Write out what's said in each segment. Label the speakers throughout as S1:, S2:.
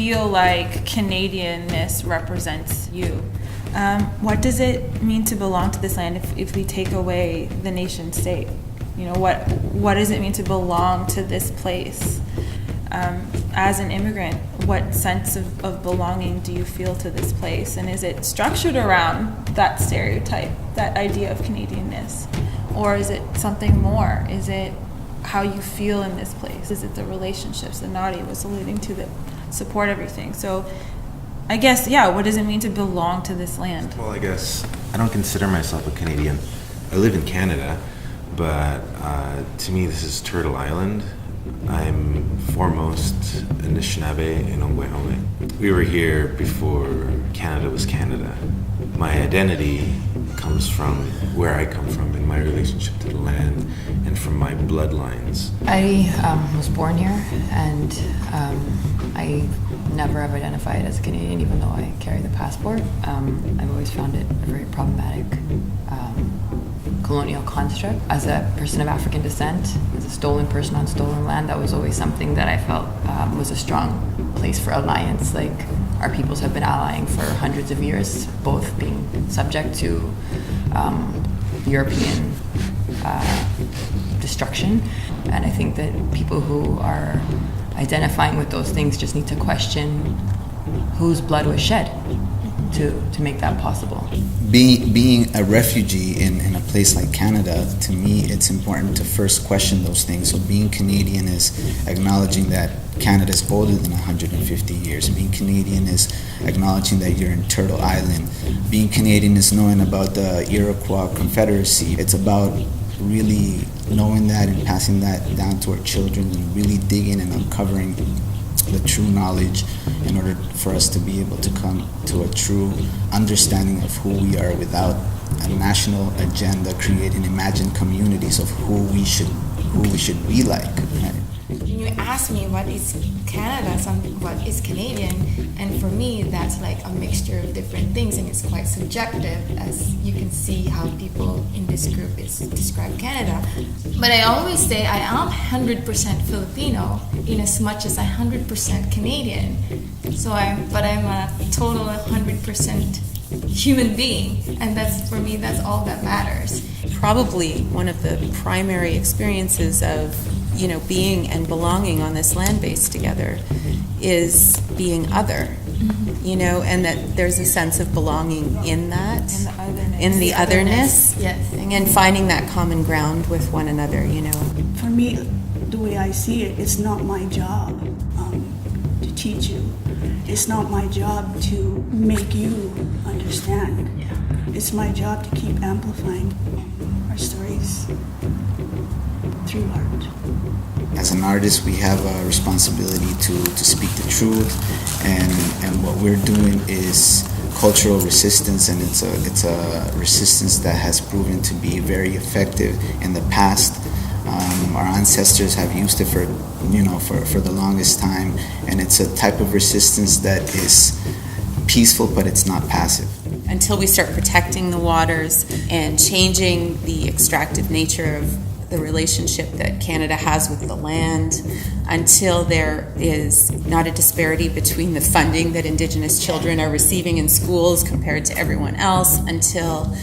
S1: feel like Canadianness represents you. What does it mean to belong to this land if we take away the nation state? You know, what does it mean to belong to this place? As an immigrant, what sense of belonging do you feel to this place? And is it structured around that stereotype, that idea of Canadianness? Or is it something more? Is it how you feel in this place? Is it the relationships that Nadia was alluding to that support everything? So I guess, yeah, what does it mean to belong to this land?
S2: Well, I guess I don't consider myself a Canadian. I live in Canada, but to me this is Turtle Island. I'm foremost Anishinaabe and Ongwehome. We were here before Canada was Canada. My identity comes from where I come from and my relationship to the land and from my bloodlines.
S3: I was born here, and I never have identified as a Canadian, even though I carry the passport. I've always found it a very problematic colonial construct. As a person of African descent, as a stolen person on stolen land, that was always something that I felt was a strong place for alliance. Like, our peoples have been allying for hundreds of years, both being subject to European destruction. And I think that people who are identifying with those things just need to question whose blood was shed to make that possible.
S4: Being a refugee in a place like Canada, to me, it's important to first question those things. So being Canadian is acknowledging that Canada is older than 150 years. Being Canadian is acknowledging that you're in Turtle Island. Being Canadian is knowing about the Iroquois Confederacy. It's about really knowing that and passing that down to our children and really digging and uncovering the true knowledge in order for us to be able to come to a true understanding of who we are without a national agenda, creating imagined communities of who we should be like. Right?
S5: You ask me what is Canada, what is Canadian, and for me that's like a mixture of different things, and it's quite subjective, as you can see how people in this group describe Canada. But I always say I am 100% Filipino in as much as I'm 100% Canadian. I'm a total 100% human being, and for me that's all that matters.
S6: Probably one of the primary experiences of being and belonging on this land base together is being other, and that there's a sense of belonging in that, in the otherness,
S5: yes,
S6: and finding that common ground with one another,
S7: For me, the way I see it, it's not my job to teach you. It's not my job to make you understand. It's my job to keep amplifying our stories through art.
S4: As an artist, we have a responsibility to speak the truth, and what we're doing is cultural resistance, and it's a resistance that has proven to be very effective in the past. Our ancestors have used it for the longest time, and it's a type of resistance that is peaceful, but it's not passive.
S6: Until we start protecting the waters and changing the extractive nature of the relationship that Canada has with the land, until there is not a disparity between the funding that Indigenous children are receiving in schools compared to everyone else, until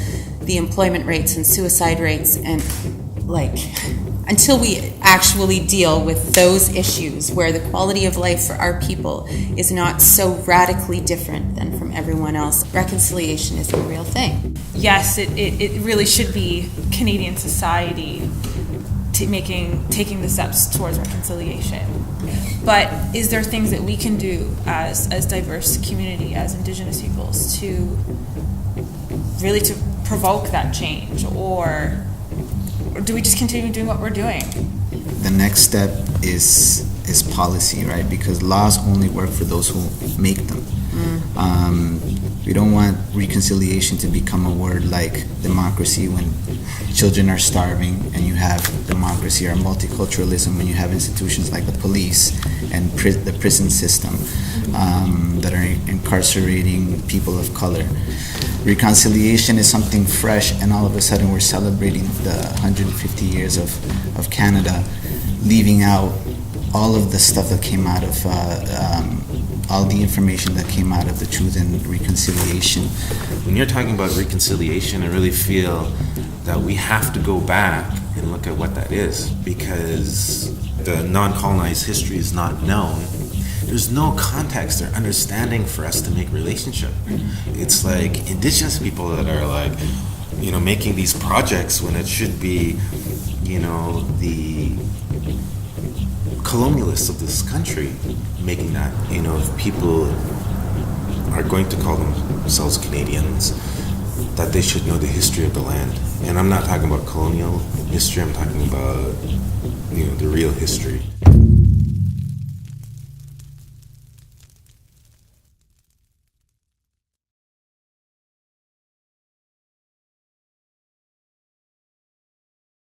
S6: the employment rates and suicide rates and until we actually deal with those issues where the quality of life for our people is not so radically different than from everyone else, reconciliation is a real thing.
S1: Yes, it really should be Canadian society taking the steps towards reconciliation. But is there things that we can do as diverse community, as Indigenous peoples, to really to provoke that change, or do we just continue doing what we're doing?
S4: The next step is policy, right? Because laws only work for those who make them. We don't want reconciliation to become a word like democracy when children are starving, and you have democracy, or multiculturalism when you have institutions like the police and the prison system that are incarcerating people of color. Reconciliation is something fresh, and all of a sudden we're celebrating the 150 years of Canada, leaving out all of the stuff that came out of all the information that came out of the Truth and Reconciliation.
S2: When you're talking about reconciliation, I really feel that we have to go back and look at what that is, because the non-colonized history is not known. There's no context or understanding for us to make relationship. It's like Indigenous people that are like, you know, making these projects when it should be, you know, the colonialists of this country making that. You know, if people are going to call themselves Canadians, that they should know the history of the land. And I'm not talking about colonial history, I'm talking about, you know, the real history.